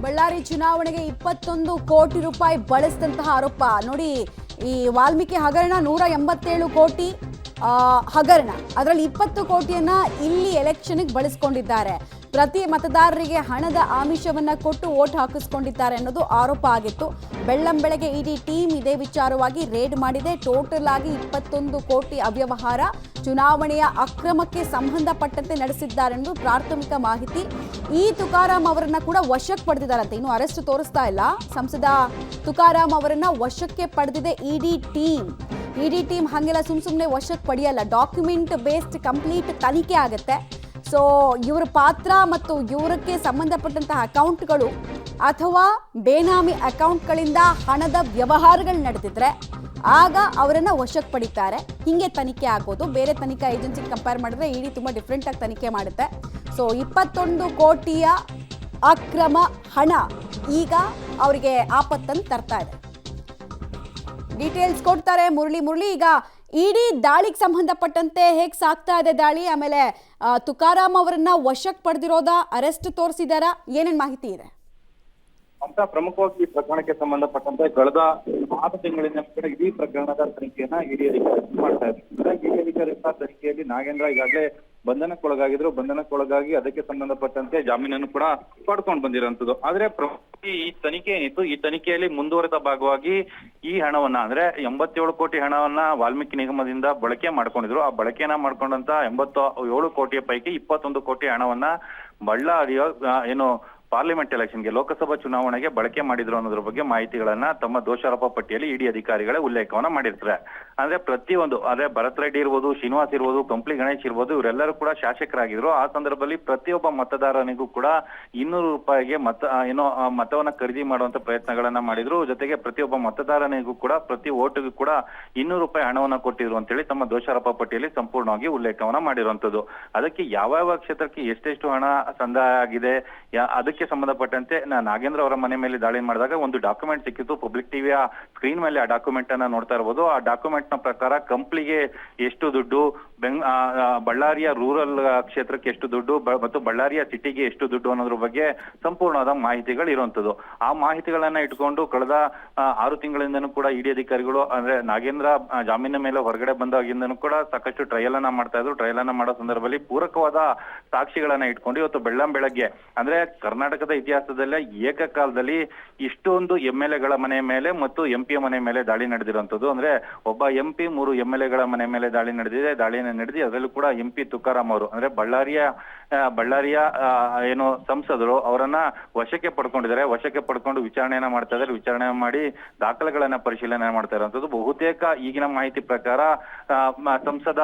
ಬಳ್ಳಾರಿ ಚುನಾವಣೆಗೆ 21 ಕೋಟಿ ರೂಪಾಯಿ ಬಳಸಿದಂತಹ ಆರೋಪ ನೋಡಿ. ಈ ವಾಲ್ಮೀಕಿ ಹಗರಣ 187 ಕೋಟಿ ಹಗರಣ, ಅದರಲ್ಲಿ 20 ಕೋಟಿಯನ್ನ ಇಲ್ಲಿ ಎಲೆಕ್ಷನ್ಗೆ ಬಳಸ್ಕೊಂಡಿದ್ದಾರೆ. ಪ್ರತಿ ಮತದಾರರಿಗೆ ಹಣದ ಆಮಿಷವನ್ನ ಕೊಟ್ಟು ವೋಟ್ ಹಾಕಿಸ್ಕೊಂಡಿದ್ದಾರೆ ಅನ್ನೋದು ಆರೋಪ ಆಗಿತ್ತು. ಬೆಳ್ಳಂಬೆಳಗ್ಗೆ ಇಡಿ ಟೀಮ್ ಇದೇ ವಿಚಾರವಾಗಿ ರೇಡ್ ಮಾಡಿದೆ. ಟೋಟಲ್ ಆಗಿ 21 ಕೋಟಿ ಅವ್ಯವಹಾರ ಚುನಾವಣೆಯ ಅಕ್ರಮಕ್ಕೆ ಸಂಬಂಧಪಟ್ಟಂತೆ ನಡೆಸಿದ್ದಾರೆ ಅನ್ನೋದು ಪ್ರಾಥಮಿಕ ಮಾಹಿತಿ. ಈ ತುಕಾರಾಂ ಅವರನ್ನ ಕೂಡ ವಶಕ್ಕೆ ಪಡೆದಿದ್ದಾರಂತೆ. ಇನ್ನು ಅರೆಸ್ಟ್ ತೋರಿಸ್ತಾ ಇಲ್ಲ. ಸಂಸದ ತುಕಾರಾಂ ಅವರನ್ನ ವಶಕ್ಕೆ ಪಡೆದಿದೆ ಇಡಿ ಟೀಮ್. ಇಡಿ ಟೀಮ್ ಹಾಗೆಲ್ಲ ಸುಮ್ಮನೆ ವಶಕ್ಕೆ ಪಡೆಯಲ್ಲ. ಡಾಕ್ಯುಮೆಂಟ್ ಬೇಸ್ಡ್ ಕಂಪ್ಲೀಟ್ ತನಿಖೆ ಆಗುತ್ತೆ. ಸೊ ಇವರ ಪಾತ್ರ ಮತ್ತು ಇವರಕ್ಕೆ ಸಂಬಂಧಪಟ್ಟಂತಹ ಅಕೌಂಟ್ಗಳು ಅಥವಾ ಬೇನಾಮಿ ಅಕೌಂಟ್ಗಳಿಂದ ಹಣದ ವ್ಯವಹಾರಗಳು ನಡೆದಿದ್ರೆ ಆಗ ಅವರನ್ನ ವಶಕ್ಕೆ ಪಡಿತಾರೆ. ಹಿಂಗೆ ತನಿಖೆ ಆಗೋದು. ಬೇರೆ ತನಿಖಾ ಏಜೆನ್ಸಿಗೆ ಕಂಪೇರ್ ಮಾಡಿದ್ರೆ ಇಡಿ ತುಂಬ ಡಿಫ್ರೆಂಟ್ ಆಗಿ ತನಿಖೆ ಮಾಡುತ್ತೆ. ಸೊ 21 ಕೋಟಿಯ ಅಕ್ರಮ ಹಣ ಈಗ ಅವರಿಗೆ ಆಪತ್ತನ್ನು ತರ್ತಾ ಇದೆ. ಡೀಟೇಲ್ಸ್ ಕೊಡ್ತಾರೆ ಮುರಳಿ. ಈಗ ಇಡೀ ದಾಳಿಗೆ ಸಂಬಂಧಪಟ್ಟಂತೆ ಹೇಗೆ ಸಾಗ್ತಾ ಇದೆ ದಾಳಿ, ಆಮೇಲೆ ತುಕಾರಾಂ ಅವರನ್ನ ವಶಕ್ಕೆ ಪಡೆದಿರೋದಾ, ಅರೆಸ್ಟ್ ತೋರಿಸಿದಾರಾ, ಏನೇನು ಮಾಹಿತಿ ಇದೆ? ಅಂತ ಪ್ರಮುಖವಾಗಿ ಈ ಪ್ರಕರಣಕ್ಕೆ ಸಂಬಂಧಪಟ್ಟಂತೆ ಕಳೆದ 6 ತಿಂಗಳಿಂದ ಇಡೀ ಪ್ರಕರಣದ ತನಿಖೆಯನ್ನ ಇಡಿ ಅಧಿಕಾರಿಗಳು ಮಾಡ್ತಾ ಇದ್ದಾರೆ. ಇಡಿ ಅಧಿಕಾರಿಗಳ ತನಿಖೆಯಲ್ಲಿ ನಾಗೇಂದ್ರ ಈಗಾಗಲೇ ಬಂಧನಕ್ಕೊಳಗಾಗಿ ಅದಕ್ಕೆ ಸಂಬಂಧಪಟ್ಟಂತೆ ಜಾಮೀನನ್ನು ಕೂಡ ಪಡ್ಕೊಂಡು ಬಂದಿರುವಂತದ್ದು. ಆದ್ರೆ ಈ ತನಿಖೆ ಏನಿತ್ತು, ಈ ತನಿಖೆಯಲ್ಲಿ ಮುಂದುವರೆದ ಭಾಗವಾಗಿ ಈ ಹಣವನ್ನ ಅಂದ್ರೆ 87 ಕೋಟಿ ಹಣವನ್ನ ವಾಲ್ಮೀಕಿ ನಿಗಮದಿಂದ ಬಳಕೆ ಮಾಡ್ಕೊಂಡಿದ್ರು. ಆ ಬಳಕೆಯನ್ನ ಮಾಡ್ಕೊಂಡಂತ 87 ಕೋಟಿಯ ಪೈಕಿ 21 ಕೋಟಿ ಹಣವನ್ನ ಬಳ್ಳಾರಿಯ ಪಾರ್ಲಿಮೆಂಟ್ ಎಲೆಕ್ಷನ್ಗೆ, ಲೋಕಸಭಾ ಚುನಾವಣೆಗೆ ಬಳಕೆ ಮಾಡಿದ್ರು ಅನ್ನೋದ್ರ ಬಗ್ಗೆ ಮಾಹಿತಿಗಳನ್ನ ತಮ್ಮ ದೋಷಾರೋಪ ಪಟ್ಟಿಯಲ್ಲಿ ಇಡಿ ಅಧಿಕಾರಿಗಳೇ ಉಲ್ಲೇಖವನ್ನ ಮಾಡಿರ್ತಾರೆ. ಅಂದ್ರೆ ಪ್ರತಿಯೊಂದು ಭರತ್ ರೆಡ್ಡಿ ಇರ್ಬೋದು, ಶ್ರೀನಿವಾಸ್ ಇರ್ಬೋದು, ಕಂಪ್ಲಿ ಗಣೇಶ್ ಇರ್ಬೋದು, ಇವರೆಲ್ಲರೂ ಕೂಡ ಶಾಸಕರಾಗಿದ್ರು. ಆ ಸಂದರ್ಭದಲ್ಲಿ ಪ್ರತಿಯೊಬ್ಬ ಮತದಾರನಿಗೂ ಕೂಡ 200 ರೂಪಾಯಿಗೆ ಮತವನ್ನ ಖರೀದಿ ಮಾಡುವಂತ ಪ್ರಯತ್ನಗಳನ್ನ ಮಾಡಿದ್ರು. ಜೊತೆಗೆ ಪ್ರತಿಯೊಬ್ಬ ಮತದಾರನಿಗೂ ಕೂಡ ಪ್ರತಿ ಓಟಿಗೂ ಕೂಡ 200 ರೂಪಾಯಿ ಹಣವನ್ನ ಕೊಟ್ಟಿದ್ರು ಅಂತೇಳಿ ತಮ್ಮ ದೋಷಾರೋಪ ಪಟ್ಟಿಯಲ್ಲಿ ಸಂಪೂರ್ಣವಾಗಿ ಉಲ್ಲೇಖವನ್ನ ಮಾಡಿರುವಂತದ್ದು. ಅದಕ್ಕೆ ಯಾವ ಕ್ಷೇತ್ರಕ್ಕೆ ಎಷ್ಟೆಷ್ಟು ಹಣ ಸಂದಾಯ ಆಗಿದೆ, ಅದಕ್ಕೆ ಸಂಬಂಧಪಟ್ಟಂತೆ ನಾಗೇಂದ್ರ ಅವರ ಮನೆ ಮೇಲೆ ದಾಳಿ ಮಾಡಿದಾಗ ಒಂದು ಡಾಕ್ಯುಮೆಂಟ್ ಸಿಕ್ಕಿತ್ತು. ಪಬ್ಲಿಕ್ ಟಿವಿಯ ಸ್ಕ್ರೀನ್ ಮೇಲೆ ಆ ಡಾಕ್ಯುಮೆಂಟ್ ಅನ್ನ ನೋಡ್ತಾ ಇರಬಹುದು. ಆ ಡಾಕ್ಯುಮೆಂಟ್ ನ ಪ್ರಕಾರ ಕಂಪ್ಲಿಗೆ ಎಷ್ಟು ದುಡ್ಡು, ಬಳ್ಳಾರಿಯ ರೂರಲ್ ಕ್ಷೇತ್ರಕ್ಕೆ ಎಷ್ಟು ದುಡ್ಡು ಮತ್ತು ಬಳ್ಳಾರಿಯ ಸಿಟಿಗೆ ಎಷ್ಟು ದುಡ್ಡು ಅನ್ನೋದ್ರ ಬಗ್ಗೆ ಸಂಪೂರ್ಣವಾದ ಮಾಹಿತಿಗಳು ಇರುವಂತದ್ದು. ಆ ಮಾಹಿತಿಗಳನ್ನ ಇಟ್ಕೊಂಡು ಕಳೆದ 6 ತಿಂಗಳಿಂದನೂ ಕೂಡ ಇಡಿ ಅಧಿಕಾರಿಗಳು ಅಂದ್ರೆ ನಾಗೇಂದ್ರ ಜಾಮೀನಿನ ಮೇಲೆ ಹೊರಗಡೆ ಬಂದಾಗಿಂದನೂ ಕೂಡ ಸಾಕಷ್ಟು ಟ್ರಯಲ್ ಅನ್ನ ಮಾಡ್ತಾ ಇದ್ರು. ಟ್ರಯಲ್ ಅನ್ನ ಮಾಡೋ ಸಂದರ್ಭದಲ್ಲಿ ಪೂರಕವಾದ ಸಾಕ್ಷಿಗಳನ್ನ ಇಟ್ಕೊಂಡು ಇವತ್ತು ಬೆಳ್ಳಂಬೆಳಗ್ಗೆ ಅಂದ್ರೆ ಕರ್ನಾಟಕದ ಇತಿಹಾಸದಲ್ಲೇ ಏಕಕಾಲದಲ್ಲಿ ಇಷ್ಟೊಂದು MLAಗಳ ಮನೆ ಮೇಲೆ ಮತ್ತು MP ಮನೆ ಮೇಲೆ ದಾಳಿ ನಡೆದಿರುವಂತದ್ದು. ಅಂದ್ರೆ ಒಬ್ಬ MP 3 MLAಗಳ ಮನೆ ಮೇಲೆ ದಾಳಿ ನಡೆದಿದೆ. ನಡೆದಿ ಅದರಲ್ಲೂ ಕೂಡ MP ತುಕಾರಾಂ ಅವರು ಅಂದ್ರೆ ಬಳ್ಳಾರಿಯ ಸಂಸದರು ಅವರನ್ನ ವಶಕ್ಕೆ ಪಡ್ಕೊಂಡಿದ್ದಾರೆ. ವಶಕ್ಕೆ ಪಡ್ಕೊಂಡು ವಿಚಾರಣೆಯನ್ನ ಮಾಡ್ತಾ ಇದ್ದಾರೆ. ವಿಚಾರಣೆ ಮಾಡಿ ದಾಖಲೆಗಳನ್ನ ಪರಿಶೀಲನೆ ಮಾಡ್ತಾ ಇರುವಂತದ್ದು. ಬಹುತೇಕ ಈಗಿನ ಮಾಹಿತಿ ಪ್ರಕಾರ ಸಂಸದ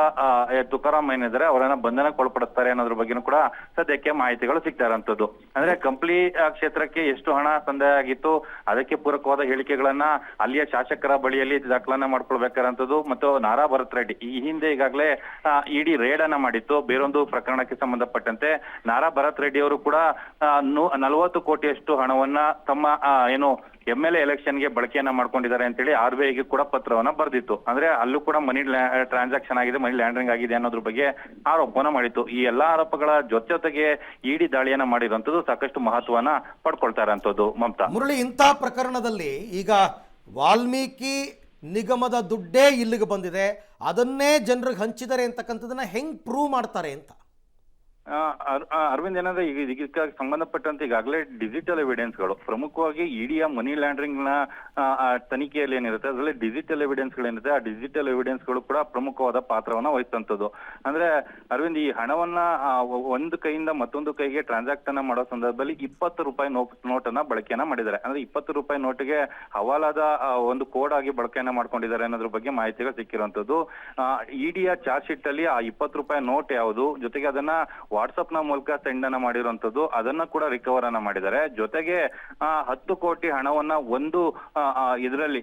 ತುಕಾರಾಂ ಏನಿದ್ದಾರೆ ಅವರನ್ನ ಬಂಧನಕ್ಕೊಳಪಡಿಸ್ತಾರೆ ಅನ್ನೋದ್ರ ಬಗ್ಗೆನೂ ಕೂಡ ಸದ್ಯಕ್ಕೆ ಮಾಹಿತಿಗಳು ಸಿಗ್ತಾ ಇರುವಂತದ್ದು. ಅಂದ್ರೆ ಕಂಪ್ಲಿ ಕ್ಷೇತ್ರಕ್ಕೆ ಎಷ್ಟು ಹಣ ಸಂದಾಯ ಆಗಿತ್ತು, ಅದಕ್ಕೆ ಪೂರಕವಾದ ಹೇಳಿಕೆಗಳನ್ನ ಅಲ್ಲಿಯ ಶಾಸಕರ ಬಳಿಯಲ್ಲಿ ದಾಖಲನ್ನ ಮಾಡ್ಕೊಳ್ಬೇಕಾರಂತದ್ದು. ಮತ್ತು ನಾರಾ ಭರತ್ ರೆಡ್ಡಿ ಈ ಹಿಂದೆ ಈಗಾಗಲೇ ಇಡಿ ರೇಡ್ ಅನ್ನ ಮಾಡಿತ್ತು ಬೇರೊಂದು ಪ್ರಕರಣಕ್ಕೆ ಸಂಬಂಧಪಟ್ಟಂತೆ. ನಾರಾ ಭರತ್ ರೆಡ್ಡಿ ಅವರು ಕೂಡ 40 ಕೋಟಿಯಷ್ಟು ಹಣವನ್ನ ತಮ್ಮ MLA ಎಲೆಕ್ಷನ್ಗೆ ಬಳಕೆಯನ್ನ ಮಾಡ್ಕೊಂಡಿದ್ದಾರೆ ಅಂತೇಳಿ RBIಗೆ ಕೂಡ ಪತ್ರವನ್ನ ಬರೆದಿತ್ತು. ಅಂದ್ರೆ ಅಲ್ಲೂ ಕೂಡ ಮನಿ ಟ್ರಾನ್ಸಾಕ್ಷನ್ ಆಗಿದೆ, ಮನಿ ಲ್ಯಾಂಡ್ರಿಂಗ್ ಆಗಿದೆ ಅನ್ನೋದ್ರ ಬಗ್ಗೆ ಆರೋಪವನ್ನ ಮಾಡಿತ್ತು. ಈ ಎಲ್ಲಾ ಆರೋಪಗಳ ಜೊತೆಗೆ ಇಡಿ ದಾಳಿಯನ್ನ ಮಾಡಿರುವಂತದ್ದು ಸಾಕಷ್ಟು ಮಹತ್ವನ ಪಡ್ಕೊಳ್ತಾ ಇರೋಂಥದ್ದು. ಮಮತಾ, ಮುರಳಿ, ಇಂಥ ಪ್ರಕರಣದಲ್ಲಿ ಈಗ ವಾಲ್ಮೀಕಿ ನಿಗಮದ ದುಡ್ಡೇ ಇಲ್ಲಿಗೆ ಬಂದಿದೆ, ಅದನ್ನೇ ಜನರಿಗೆ ಹಂಚಿದ್ದಾರೆ ಅಂತಕ್ಕಂಥದನ್ನ ಹೆಂಗ್ ಪ್ರೂವ್ ಮಾಡ್ತಾರೆ ಅಂತ? ಅರವಿಂದ್, ಏನಂದ್ರೆ ಇದಕ್ಕೆ ಸಂಬಂಧಪಟ್ಟಂತೆ ಈಗಾಗಲೇ ಡಿಜಿಟಲ್ ಎವಿಡೆನ್ಸ್ಗಳು ಪ್ರಮುಖವಾಗಿ ಇಡಿಯ ಮನಿ ಲ್ಯಾಂಡ್ರಿಂಗ್ ನ ತನಿಖೆಯಲ್ಲಿ ಏನಿರುತ್ತೆ ಅದರಲ್ಲಿ ಡಿಜಿಟಲ್ ಎವಿಡೆನ್ಸ್ಗಳೇನಿರುತ್ತೆ ಆ ಡಿಜಿಟಲ್ ಎವಿಡೆನ್ಸ್ಗಳು ಕೂಡ ಪ್ರಮುಖವಾದ ಪಾತ್ರವನ್ನ ವಹಿಸುವಂತದ್ದು. ಅಂದ್ರೆ ಅರವಿಂದ್, ಈ ಹಣವನ್ನ ಒಂದು ಕೈಯಿಂದ ಮತ್ತೊಂದು ಕೈಗೆ ಟ್ರಾನ್ಸಾಕ್ಟ್ ಅನ್ನ ಮಾಡೋ ಸಂದರ್ಭದಲ್ಲಿ 20 ರೂಪಾಯಿ ನೋಟ್ ಅನ್ನ ಬಳಕೆಯನ್ನ ಮಾಡಿದ್ದಾರೆ. ಅಂದ್ರೆ 20 ರೂಪಾಯಿ ನೋಟಿಗೆ ಹವಾಲಾದ ಒಂದು ಕೋಡ್ ಆಗಿ ಬಳಕೆಯನ್ನ ಮಾಡ್ಕೊಂಡಿದ್ದಾರೆ ಅನ್ನೋದ್ರ ಬಗ್ಗೆ ಮಾಹಿತಿಗಳು ಸಿಕ್ಕಿರುವಂತದ್ದು. ಇಡಿಯ ಚಾರ್ಜ್ ಶೀಟ್ ಅಲ್ಲಿ ಆ 20 ರೂಪಾಯಿ ನೋಟ್ ಯಾವುದು, ಜೊತೆಗೆ ಅದನ್ನ ವಾಟ್ಸ್ಆಪ್ ನ ಮೂಲಕ ಸೆಂಡ್ ಅನ್ನ ಮಾಡಿರುವಂತದ್ದು, ಅದನ್ನ ಕೂಡ ರಿಕವರ್ ಅನ್ನ ಮಾಡಿದ್ದಾರೆ. ಜೊತೆಗೆ 10 ಕೋಟಿ ಹಣವನ್ನ ಇದರಲ್ಲಿ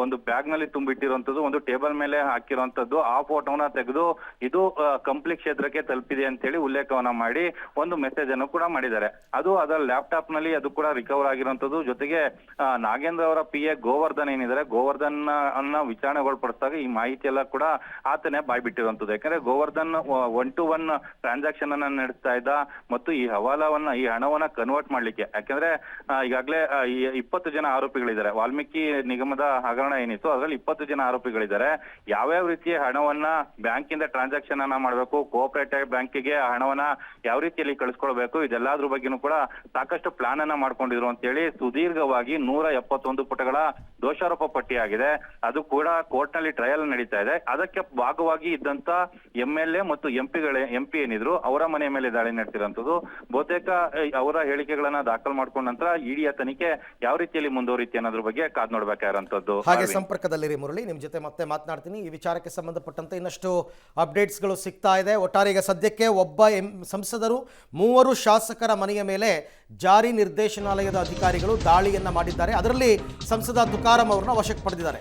ಒಂದು ಬ್ಯಾಗ್ ನಲ್ಲಿ ತುಂಬಿಟ್ಟಿರುವಂತದ್ದು, ಒಂದು ಟೇಬಲ್ ಮೇಲೆ ಹಾಕಿರುವಂತದ್ದು, ಆ ಫೋಟೋನ ತೆಗೆದು ಇದು ಕಂಪ್ಲಿ ಕ್ಷೇತ್ರಕ್ಕೆ ತಲುಪಿದೆ ಅಂತ ಹೇಳಿ ಉಲ್ಲೇಖವನ್ನ ಮಾಡಿ ಒಂದು ಮೆಸೇಜ್ ಅನ್ನು ಕೂಡ ಮಾಡಿದ್ದಾರೆ. ಅದು ಅದರ ಲ್ಯಾಪ್ಟಾಪ್ ನಲ್ಲಿ ಅದು ಕೂಡ ರಿಕವರ್ ಆಗಿರುವಂತದ್ದು. ಜೊತೆಗೆ ನಾಗೇಂದ್ರ ಅವರ PA ಗೋವರ್ಧನ್ ಏನಿದ್ದಾರೆ, ಗೋವರ್ಧನ್ ಅನ್ನ ವಿಚಾರಣೆಗೊಳಪಡಿಸಿದಾಗ ಈ ಮಾಹಿತಿ ಎಲ್ಲ ಕೂಡ ಆತನೇ ಬಾಯ್ಬಿಟ್ಟಿರುವಂತದ್ದು. ಯಾಕಂದ್ರೆ ಗೋವರ್ಧನ್ 1-to-1 ಟ್ರಾನ್ಸಾಕ್ಷನ್ ಅನ್ನ ನಡೆಸ್ತಾ ಇದ್ದ ಮತ್ತು ಈ ಹಣವನ್ನ ಕನ್ವರ್ಟ್ ಮಾಡ್ಲಿಕ್ಕೆ, ಯಾಕಂದ್ರೆ ಈಗಾಗಲೇ ಈ 20 ಜನ ಆರೋಪಿಗಳಿದ್ದಾರೆ. ವಾಲ್ಮೀಕಿ ನಿಗಮದ ಹಗರಣ ಏನಿತ್ತು ಅದರಲ್ಲಿ 20 ಜನ ಆರೋಪಿಗಳಿದ್ದಾರೆ. ಯಾವ್ಯಾವ ರೀತಿಯ ಹಣವನ್ನ ಬ್ಯಾಂಕಿಂದ ಟ್ರಾನ್ಸಾಕ್ಷನ್ ಅನ್ನ ಮಾಡಬೇಕು, ಕೋಆಪರೇಟಿವ್ ಬ್ಯಾಂಕಿಗೆ ಹಣವನ್ನ ಯಾವ ರೀತಿಯಲ್ಲಿ ಕಳಿಸ್ಕೊಳ್ಬೇಕು, ಇದೆಲ್ಲದ್ರ ಬಗ್ಗೆನೂ ಕೂಡ ಸಾಕಷ್ಟು ಪ್ಲಾನ್ ಅನ್ನ ಮಾಡ್ಕೊಂಡಿದ್ರು ಅಂತ ಹೇಳಿ ಸುದೀರ್ಘವಾಗಿ 171 ಪುಟಗಳ ದೋಷಾರೋಪ ಪಟ್ಟಿಯಾಗಿದೆ. ಅದು ಕೂಡ ಕೋರ್ಟ್ ನಲ್ಲಿ ಟ್ರಯಲ್ ನಡೀತಾ ಇದೆ. ಅದಕ್ಕೆ ಭಾಗವಾಗಿ ಇದ್ದಂತ MLA ಮತ್ತು MP ಏನಿದ್ರು ಅವರ ಮನೆ ಮೇಲೆ ದಾಳಿ ನಡೆಸಿರುವಂತದ್ದು. ಬಹುತೇಕ ಅವರ ಹೇಳಿಕೆಗಳನ್ನ ದಾಖಲು ಮಾಡ್ಕೊಂಡ ನಂತರ ಇಡಿಯ ತನಿಖೆ ಯಾವ ರೀತಿಯಲ್ಲಿ ಮುಂದುವರಿತಿ ಅನ್ನೋದ್ರ ಬಗ್ಗೆ ಕಾದ್ ನೋಡ್ಬೇಕಾಗಿರುವಂತದ್ದು. ಹಾಗೆ ಸಂಪರ್ಕದಲ್ಲಿರಿ ಮುರಳಿ, ನಿಮ್ ಜೊತೆ ಮತ್ತೆ ಮಾತನಾಡ್ತೀನಿ. ಈ ವಿಚಾರಕ್ಕೆ ಸಂಬಂಧಪಟ್ಟಂತೆ ಇನ್ನಷ್ಟು ಅಪ್ಡೇಟ್ಸ್ಗಳು ಸಿಗ್ತಾ ಇದೆ. ಒಟ್ಟಾರೆ ಈಗ ಸದ್ಯಕ್ಕೆ ಒಬ್ಬ ಸಂಸದರು 3 ಶಾಸಕರ ಮನೆಯ ಮೇಲೆ ಜಾರಿ ನಿರ್ದೇಶನಾಲಯದ ಅಧಿಕಾರಿಗಳು ದಾಳಿಯನ್ನ ಮಾಡಿದ್ದಾರೆ. ಅದರಲ್ಲಿ ಸಂಸದ ತುಕಾರಾಂ ಅವರನ್ನ ವಶಕ್ಕೆ ಪಡೆದಿದ್ದಾರೆ.